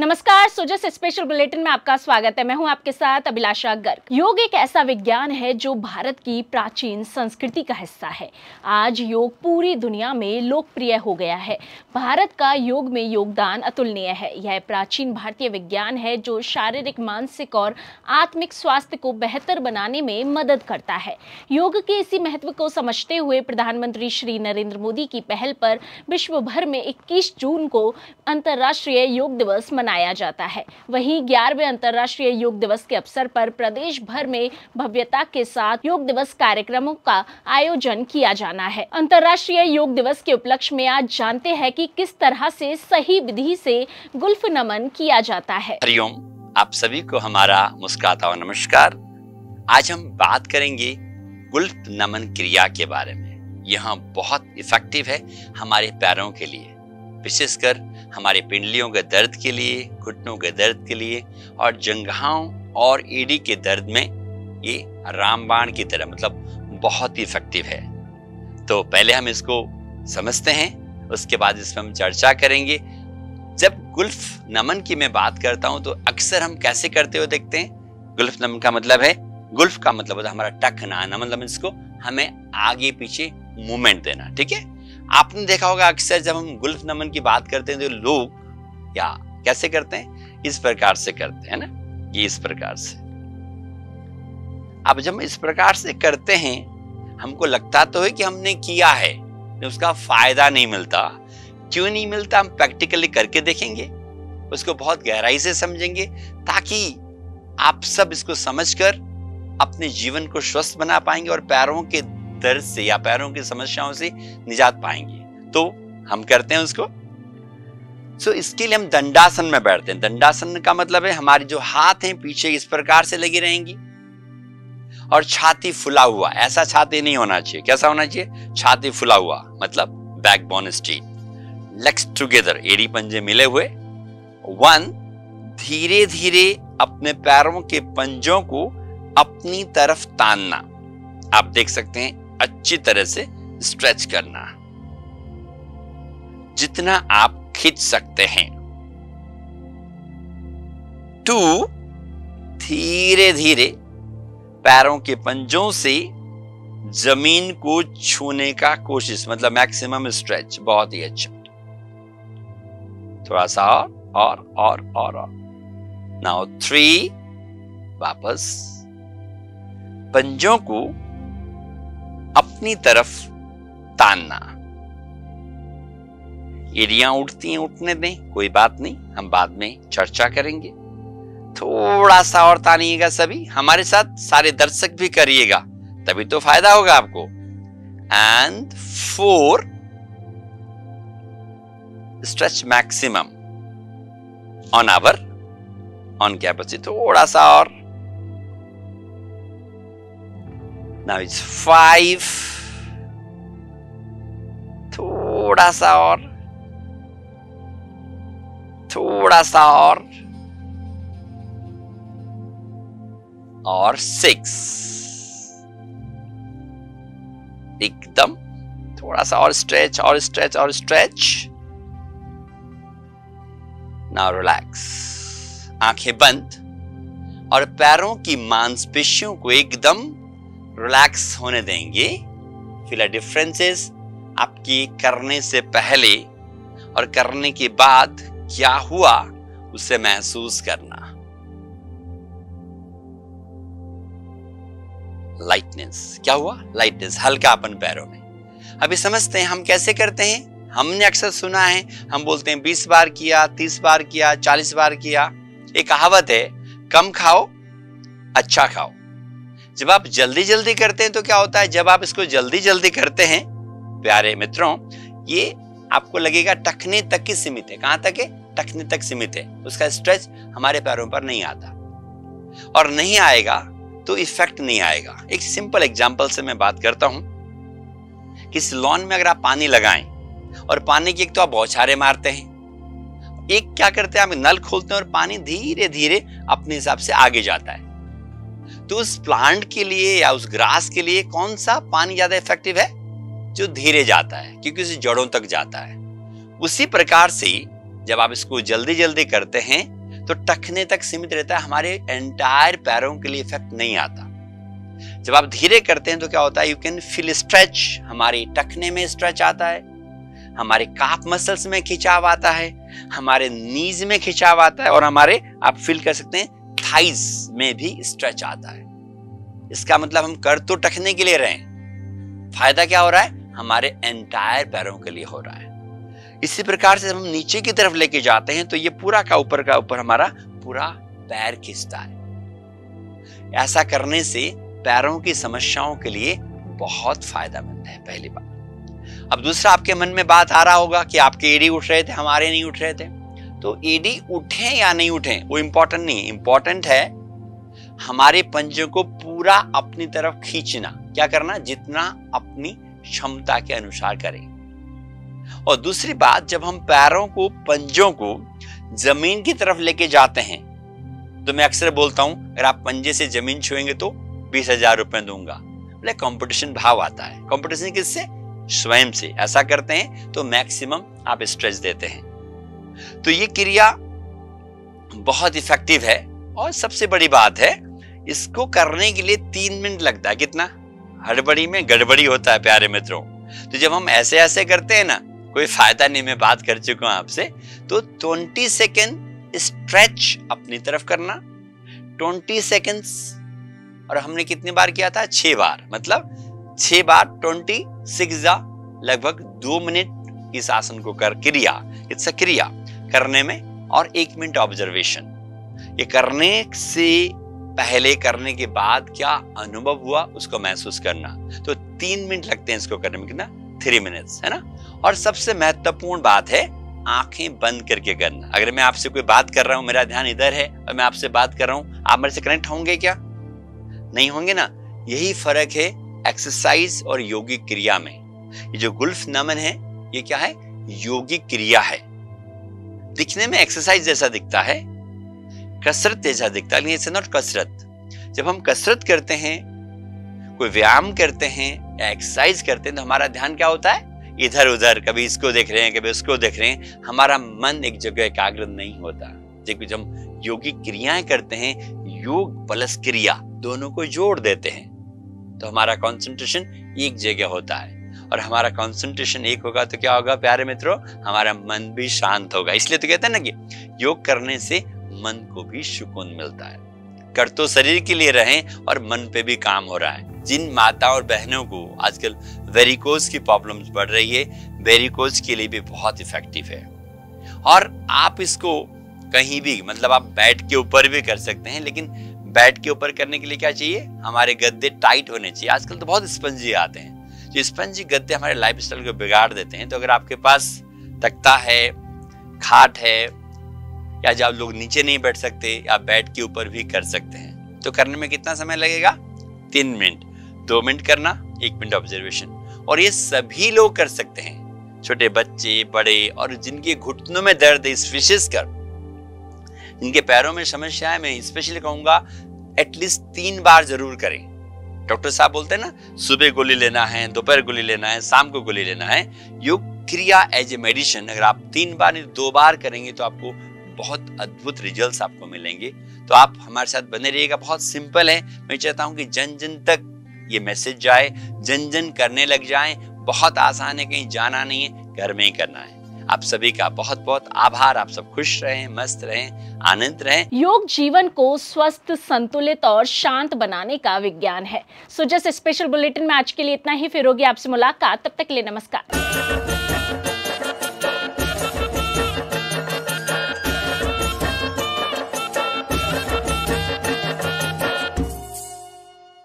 नमस्कार, सोजस special bulletin में आपका स्वागत है। मैं हूं आपके साथ अभिलाषा गर्ग। योग एक ऐसा विज्ञान है जो भारत की प्राचीन संस्कृति का हिस्सा है। आज योग पूरी दुनिया में लोकप्रिय हो गया है। भारत का योग में योगदान अतुलनीय है। यह प्राचीन भारतीय विज्ञान है जो शारीरिक, मानसिक और आत्मिक स्वास्थ्य को बेहतर बनाने में मदद करता है। योग के इसी महत्व को समझते हुए प्रधानमंत्री श्री नरेंद्र मोदी की पहल पर विश्व भर में 21 जून को अंतर्राष्ट्रीय योग दिवस मनाया जाता है। वहीं 11वें अंतर्राष्ट्रीय योग दिवस के अवसर पर प्रदेश भर में भव्यता के साथ योग दिवस कार्यक्रमों का आयोजन किया जाना है। अंतर्राष्ट्रीय योग दिवस के उपलक्ष्य में आज जानते हैं कि किस तरह से सही विधि से गुल्फ नमन किया जाता है। हरिओम, आप सभी को हमारा मुस्कुराता हुआ नमस्कार। आज हम बात करेंगे गुल्फ नमन क्रिया के बारे में। यह बहुत इफेक्टिव है हमारे पैरों के लिए, विशेषकर हमारे पिंडलियों के दर्द के लिए, घुटनों के दर्द के लिए और जंघाओं और एड़ी के दर्द में ये रामबाण की तरह मतलब बहुत ही इफेक्टिव है। तो पहले हम इसको समझते हैं, उसके बाद इस पर हम चर्चा करेंगे। जब गुल्फ नमन की मैं बात करता हूं तो अक्सर हम कैसे करते हुए देखते हैं। गुल्फ नमन का मतलब है, गुल्फ का मतलब होता है हमारा टकना, नमन मतलब इसको हमें आगे पीछे मूवमेंट देना। ठीक है, आपने देखा होगा अक्सर जब हम गुल्फ नमन की बात करते हैं तो लोग या कैसे करते हैं, इस प्रकार से करते हैं ना, ये इस प्रकार से। अब जब हम इस प्रकार से करते हैं हमको लगता तो है कि हमने किया है, उसका फायदा नहीं मिलता। क्यों नहीं मिलता, हम प्रैक्टिकली करके देखेंगे, उसको बहुत गहराई से समझेंगे ताकि आप सब इसको समझकर अपने जीवन को स्वस्थ बना पाएंगे और पैरों के दर्द से या पैरों की समस्याओं से निजात पाएंगे। तो हम करते हैं उसको। इसके लिए हम दंडासन में बैठते हैं। दंडासन का मतलब है हमारे जो हाथ हैं पीछे इस प्रकार से लगी रहेंगी और छाती फुला हुआ। ऐसा छाती नहीं होना चाहिए। कैसा होना चाहिए? छाती फुला हुआ मतलब बैकबोन स्ट्रेट, लेग्स टुगेदर, एड़ी पंजे मिले हुए। 1, धीरे धीरे अपने पैरों के पंजों को अपनी तरफ तानना। आप देख सकते हैं अच्छी तरह से स्ट्रेच करना, जितना आप खींच सकते हैं। 2, धीरे धीरे पैरों के पंजों से जमीन को छूने का कोशिश, मतलब मैक्सिमम स्ट्रेच। बहुत ही अच्छा, थोड़ा सा और। नाउ 3, वापस पंजों को अपनी तरफ तानना। एड़ियां उठती हैं, उठने दें, कोई बात नहीं, हम बाद में चर्चा करेंगे। थोड़ा सा और तानिएगा सभी, हमारे साथ सारे दर्शक भी करिएगा, तभी तो फायदा होगा आपको। And 4, stretch maximum on capacity. थोड़ा सा और। Now it's 5, थोड़ा सा और, और 6, एकदम थोड़ा सा और स्ट्रेच और स्ट्रेच। Now relax, आंखें बंद और पैरों की मांसपेशियों को एकदम रिलैक्स होने देंगे। फील द डिफरेंसेस आपकी करने से पहले और करने के बाद क्या हुआ उसे महसूस करना। लाइटनेस, क्या हुआ? लाइटनेस, हल्कापन पैरों में। अभी समझते हैं हम कैसे करते हैं। हमने अक्सर सुना है, हम बोलते हैं 20 बार किया, 30 बार किया, 40 बार किया। एक कहावत है, कम खाओ अच्छा खाओ। जब आप जल्दी जल्दी करते हैं तो क्या होता है, जब आप इसको जल्दी जल्दी करते हैं प्यारे मित्रों, ये आपको लगेगा टखने तक ही सीमित है। कहां तक है? टखने तक सीमित है। उसका स्ट्रेच हमारे पैरों पर नहीं आता, और नहीं आएगा तो इफेक्ट नहीं आएगा। एक सिंपल एग्जांपल से मैं बात करता हूं। किसी लॉन में अगर आप पानी लगाएं और पानी की एक तो आप बौछारें मारते हैं, एक क्या करते हैं, आप नल खोलते हैं और पानी धीरे धीरे अपने हिसाब से आगे जाता है। तो उस प्लांट के लिए या उस ग्रास के लिए कौन सा पानी ज्यादा इफेक्टिव है? जो धीरे जाता है, क्योंकि उसे जड़ों तक जाता है। उसी प्रकार से जब आप इसको जल्दी जल्दी करते हैं तो टखने तक सीमित रहता है, हमारे एंटायर पैरों के लिए इफेक्ट नहीं आता। जब आप धीरे करते हैं तो क्या होता है, यू कैन फील स्ट्रेच, हमारे टखने में स्ट्रेच आता है, हमारे काफ मसल्स में खिंचाव आता है, हमारे नीज में खिंचाव आता है, और हमारे आप फील कर सकते हैं थाइज में भी स्ट्रेच आता है। इसका मतलब हम कर तो टखने के लिए रहे हैं, फायदा क्या हो रहा है, हमारे एंटायर पैरों के लिए हो रहा है। इसी प्रकार से जब हम नीचे की तरफ लेके जाते हैं तो ये पूरा का ऊपर हमारा पूरा पैर खिंचता है। ऐसा करने से पैरों की समस्याओं के लिए बहुत फायदेमंद है, पहली बात। अब दूसरा, आपके मन में बात आ रहा होगा कि आपके एडी उठ रहे थे, हमारे नहीं उठ रहे थे। तो एडी उठे या नहीं उठे वो इंपॉर्टेंट नहीं है, इंपॉर्टेंट है हमारे पंजों को पूरा अपनी तरफ खींचना। क्या करना, जितना अपनी क्षमता के अनुसार करें। और दूसरी बात, जब हम पैरों को, पंजों को जमीन की तरफ लेके जाते हैं तो मैं अक्सर बोलता हूं, अगर आप पंजे से जमीन छुएंगे तो 20,000 रुपए दूंगा। बोले कंपटीशन भाव आता है। कंपटीशन किससे, स्वयं से। ऐसा करते हैं तो मैक्सिमम आप स्ट्रेच देते हैं। तो ये क्रिया बहुत इफेक्टिव है। और सबसे बड़ी बात है, इसको करने के लिए 3 मिनट लगता है। कितना, हड़बड़ी में गड़बड़ी होता है प्यारे मित्रों। तो जब हम ऐसे ऐसे करते हैं ना, कोई फायदा नहीं, मैं बात कर चुका हूं आपसे। तो 20 सेकेंड स्ट्रेच अपनी तरफ करना, 20 सेकेंड्स, और हमने कितनी बार किया था, 6 बार, मतलब 6 बार 26 लगभग 2 मिनट इस आसन को कर, क्रिया, इट्स अ क्रिया करने में, और 1 मिनट ऑब्जर्वेशन। ये करने से पहले, करने के बाद क्या अनुभव हुआ उसको महसूस करना। तो 3 मिनट लगते हैं इसको करने में, कितना, 3 मिनट्स, है ना। और सबसे महत्वपूर्ण बात है, आंखें बंद करके करना। अगर मैं आपसे कोई बात कर रहा हूं, मेरा ध्यान इधर है और मैं आपसे बात कर रहा हूं, आप मेरे से कनेक्ट होंगे क्या, नहीं होंगे ना। यही फर्क है एक्सरसाइज और योगिक क्रिया में। ये जो गुल्फ नमन है, ये क्या है, योगिक क्रिया है। दिखने में एक्सरसाइज जैसा दिखता है, कसरत जैसा दिखता है, लेकिन इट्स नॉट कसरत। जब हम कसरत करते हैं, कोई व्यायाम करते हैं या एक्सरसाइज करते हैं, तो हमारा ध्यान क्या होता है, इधर उधर, कभी इसको देख रहे हैं, कभी उसको देख रहे हैं, हमारा मन एक जगह एकाग्र नहीं होता। जब हम योगिक क्रियाएं करते हैं, योग प्लस क्रिया दोनों को जोड़ देते हैं, तो हमारा कंसंट्रेशन एक जगह होता है। और हमारा कंसंट्रेशन एक होगा तो क्या होगा प्यारे मित्रों, हमारा मन भी शांत होगा। इसलिए तो कहते हैं ना कि योग करने से मन को भी सुकून मिलता है। कर तो शरीर के लिए रहें और मन पे भी काम हो रहा है। जिन माता और बहनों को आजकल वेरिकोज की प्रॉब्लम्स बढ़ रही है, वेरिकोज के लिए भी बहुत इफेक्टिव है। और आप इसको कहीं भी, मतलब आप बेड के ऊपर भी कर सकते हैं, लेकिन बेड के ऊपर करने के लिए क्या चाहिए, हमारे गद्दे टाइट होने चाहिए। आजकल तो बहुत स्पंजी आते हैं, जो स्पंजी गद्दे हमारे लाइफस्टाइल को बिगाड़ देते हैं। तो अगर आपके पास तख्ता है, खाट है, या जब लोग नीचे नहीं बैठ सकते, आप बेड के ऊपर भी कर सकते हैं। तो करने में कितना समय लगेगा, 3 मिनट, 2 मिनट करना, 1 मिनट ऑब्जर्वेशन। और ये सभी लोग कर सकते हैं, छोटे बच्चे, बड़े, और जिनके घुटनों में दर्द है, विशेषकर जिनके पैरों में समस्या है, मैं स्पेशली कहूंगा एटलीस्ट 3 बार जरूर करें। डॉक्टर साहब बोलते हैं ना, सुबह गोली लेना है, दोपहर गोली लेना है, शाम को गोली लेना है। योग क्रिया एज ए मेडिसिन अगर आप 3 बार नहीं 2 बार करेंगे तो आपको बहुत अद्भुत रिजल्ट्स आपको मिलेंगे। तो आप हमारे साथ बने रहिएगा। बहुत सिंपल है, मैं चाहता हूं कि जन जन तक ये मैसेज जाए, जन जन करने लग जाएं। बहुत आसान है, कहीं जाना नहीं है, घर में ही करना है। आप सभी का बहुत बहुत आभार। आप सब खुश रहें, मस्त रहें, आनंद रहें। योग जीवन को स्वस्थ, संतुलित और शांत बनाने का विज्ञान है। सो जस्ट स्पेशल बुलेटिन में आज के लिए इतना ही। फिर होगी आपसे मुलाकात, तब तक के लिए नमस्कार।